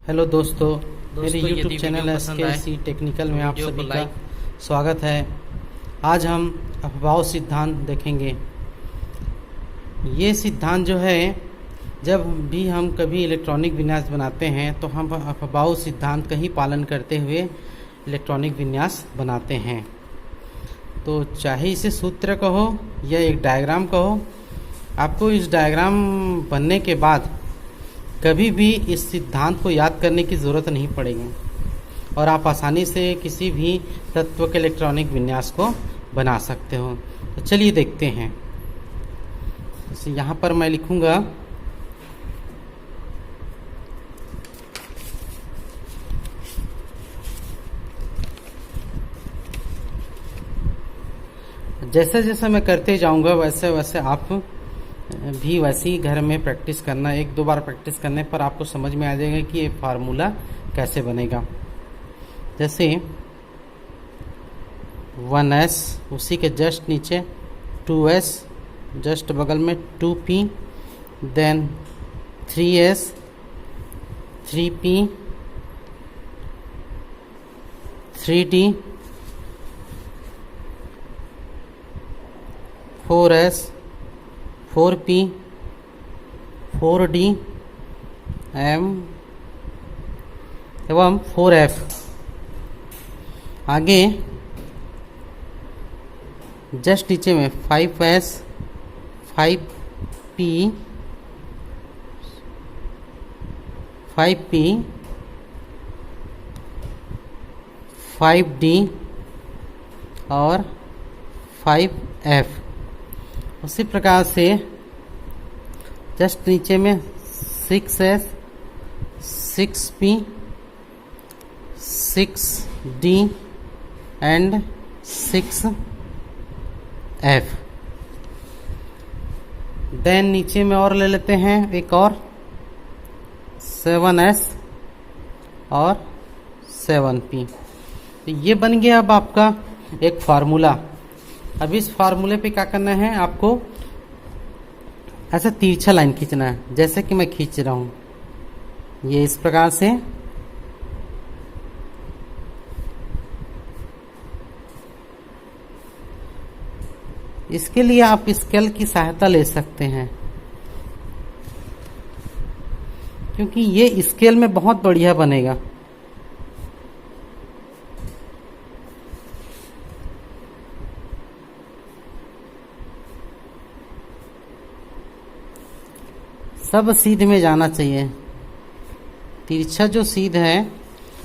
Hello दोस्तों, मेरे यदि YouTube चैनल वीडियो पसंद आए SKC टेक्निकल में तो आप वीडियो को सभी का लाइक। स्वागत है। आज हम अफवाह सिद्धांत देखेंगे। ये सिद्धांत जो है, जब भी हम कभी इलेक्ट्रॉनिक विन्यास बनाते हैं तो हम अफवाह सिद्धांत का ही पालन करते हुए इलेक्ट्रॉनिक विन्यास बनाते हैं। तो चाहे इसे सूत्र कहो या एक डायग्राम कहो, आपको इस डायग्राम बनने के बाद कभी भी इस सिद्धांत को याद करने की ज़रूरत नहीं पड़ेगी और आप आसानी से किसी भी तत्व के इलेक्ट्रॉनिक विन्यास को बना सकते हो। तो चलिए देखते हैं। जैसे यहाँ पर मैं लिखूँगा जैसे जैसे मैं करते जाऊँगा वैसे वैसे आप भी वैसे ही घर में प्रैक्टिस करना। एक दो बार प्रैक्टिस करने पर आपको समझ में आ जाएगा कि ये फार्मूला कैसे बनेगा। जैसे 1s, उसी के जस्ट नीचे 2s, जस्ट बगल में 2p, then 3s, 3p, 3d, 4s, 4p, 4d एवं 4f। आगे जस्ट नीचे में 5s, 5p, 5p, 5d और 5f। उसी प्रकार से जस्ट नीचे में 6s, 6p, 6d and 6f। Then नीचे में और ले लेते हैं एक और 7s और 7p। तो ये बन गया अब आपका एक फार्मूला। अब इस फार्मूले पे क्या करना है, आपको ऐसा तिरछा लाइन खींचना है, जैसे कि मैं खींच रहा हूं ये इस प्रकार से। इसके लिए आप स्केल की सहायता ले सकते हैं, क्योंकि ये स्केल में बहुत बढ़िया बनेगा। सब सीध में जाना चाहिए। तिरछा जो सीध है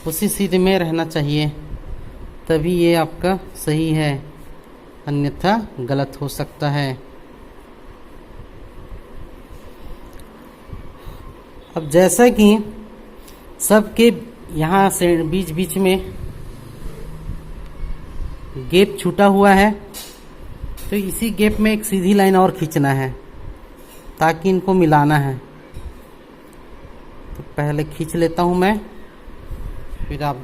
उसी सीध में रहना चाहिए, तभी ये आपका सही है, अन्यथा गलत हो सकता है। अब जैसा कि सबके यहाँ से बीच बीच में गैप छूटा हुआ है, तो इसी गैप में एक सीधी लाइन और खींचना है ताकि इनको मिलाना है। तो पहले खींच लेता हूं मैं, फिर आप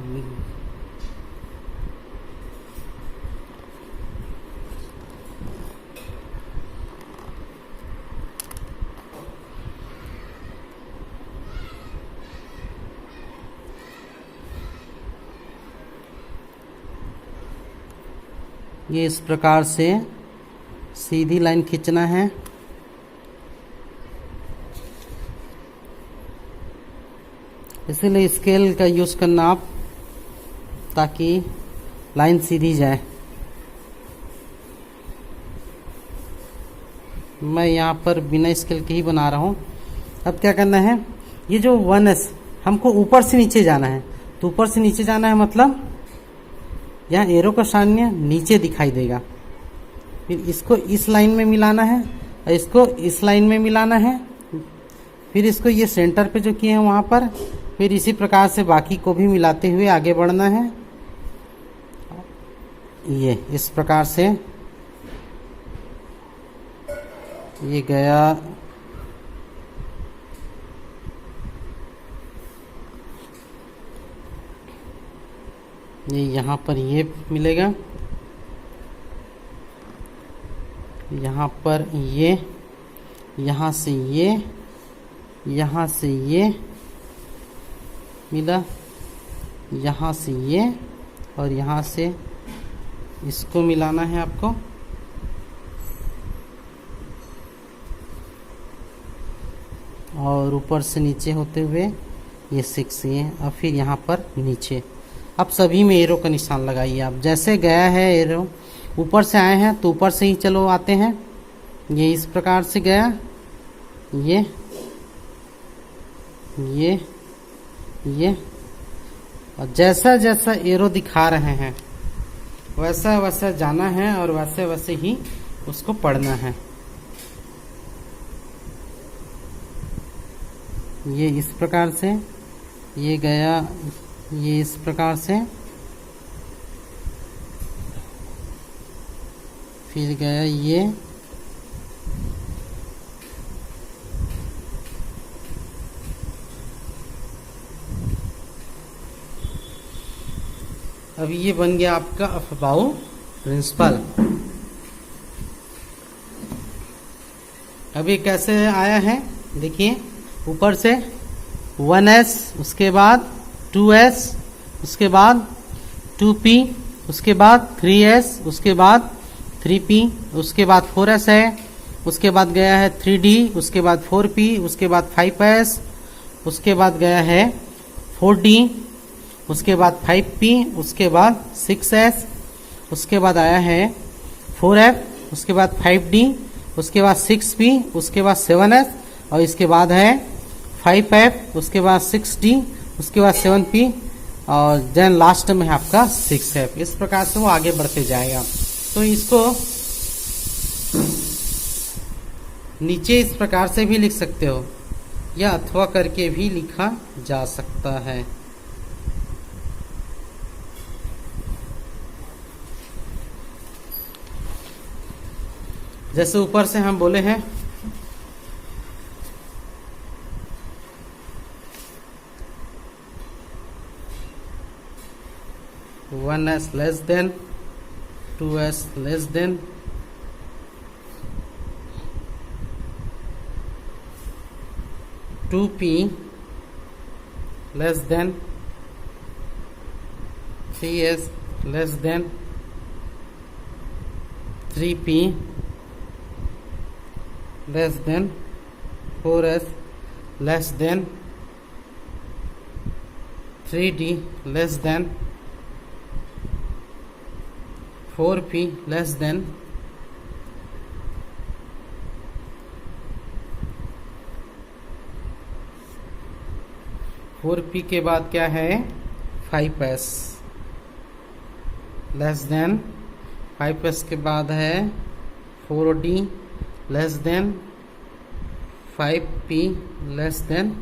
ये इस प्रकार से सीधी लाइन खींचना है। इसीलिए स्केल का यूज़ करना आप, ताकि लाइन सीधी जाए। मैं यहाँ पर बिना स्केल के ही बना रहा हूँ। अब क्या करना है, ये जो 1s हमको ऊपर से नीचे जाना है, तो ऊपर से नीचे जाना है मतलब यहाँ एरो का सान्य नीचे दिखाई देगा। फिर इसको इस लाइन में मिलाना है और इसको इस लाइन में मिलाना है। फिर इसको ये सेंटर पे जो किए हैं वहाँ पर, फिर इसी प्रकार से बाकी को भी मिलाते हुए आगे बढ़ना है। ये इस प्रकार से ये गया। ये यहाँ पर ये मिलेगा, यहाँ पर ये, यहाँ से ये, यहाँ से ये मिला, यहाँ से ये और यहाँ से इसको मिलाना है आपको। और ऊपर से नीचे होते हुए ये 6 ये, और फिर यहाँ पर नीचे। अब सभी में एरो का निशान लगाइए आप। जैसे गया है एरो, ऊपर से आए हैं तो ऊपर से ही चलो आते हैं। ये इस प्रकार से गया, ये और जैसा जैसा एरो दिखा रहे हैं वैसा वैसा जाना है और वैसे वैसे ही उसको पढ़ना है। ये इस प्रकार से, ये गया, ये इस प्रकार से, फिर गया ये, अब ये बन गया आपका अफबाऊ प्रिंसिपल। अभी कैसे आया है देखिए, ऊपर से 1s, उसके बाद 2s, उसके बाद 2p, उसके बाद 3s, उसके बाद 3p, उसके बाद 4s है, उसके बाद गया है 3d, उसके बाद 4p, उसके बाद 5s, उसके बाद गया है 4d, उसके बाद 5p, उसके बाद 6s, उसके बाद आया है 4f, उसके बाद 5d, उसके बाद 6p, उसके बाद 7s, और इसके बाद है 5f, उसके बाद 6d, उसके बाद 7p, और देन लास्ट में है आपका 6f। इस प्रकार से वो आगे बढ़ते जाएगा। तो इसको नीचे इस प्रकार से भी लिख सकते हो या अथवा करके भी लिखा जा सकता है। जैसे ऊपर से हम बोले हैं 1s less than, 2s less than, 2p less than, 3s less than, 3p less than, 4s less than, 3d less than, 4p less than, 4p के बाद क्या है 5s लेस देन, 5s के बाद है 4d less than, 5p less than,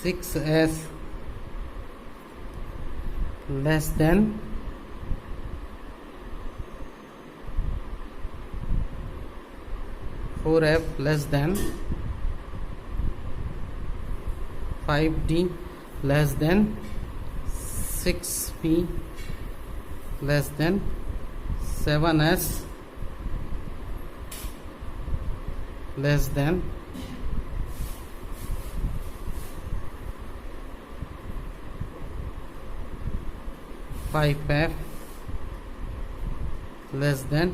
6s less than, 4f less than, 5d less than, 6p less than, 7s less than, 5f less than,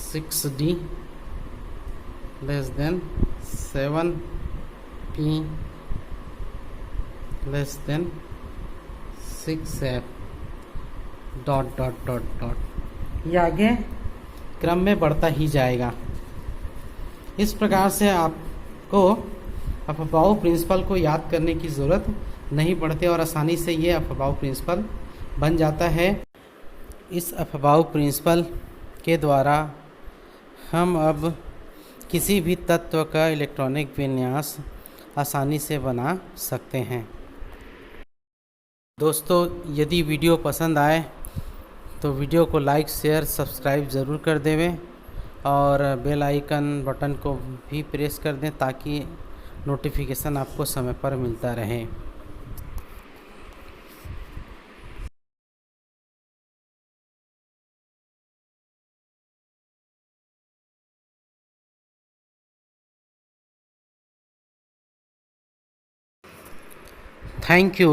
6d less than, 7p less than, 6f dot dot dot dot. ये आगे क्रम में बढ़ता ही जाएगा। इस प्रकार से आपको अफबाऊ प्रिंसिपल को याद करने की ज़रूरत नहीं पड़ती और आसानी से ये अफबाऊ प्रिंसिपल बन जाता है। इस अफबाऊ प्रिंसिपल के द्वारा हम अब किसी भी तत्व का इलेक्ट्रॉनिक विन्यास आसानी से बना सकते हैं। दोस्तों, यदि वीडियो पसंद आए तो वीडियो को लाइक, शेयर, सब्सक्राइब ज़रूर कर देवें और बेल आइकन बटन को भी प्रेस कर दें ताकि नोटिफिकेशन आपको समय पर मिलता रहे। Thank you.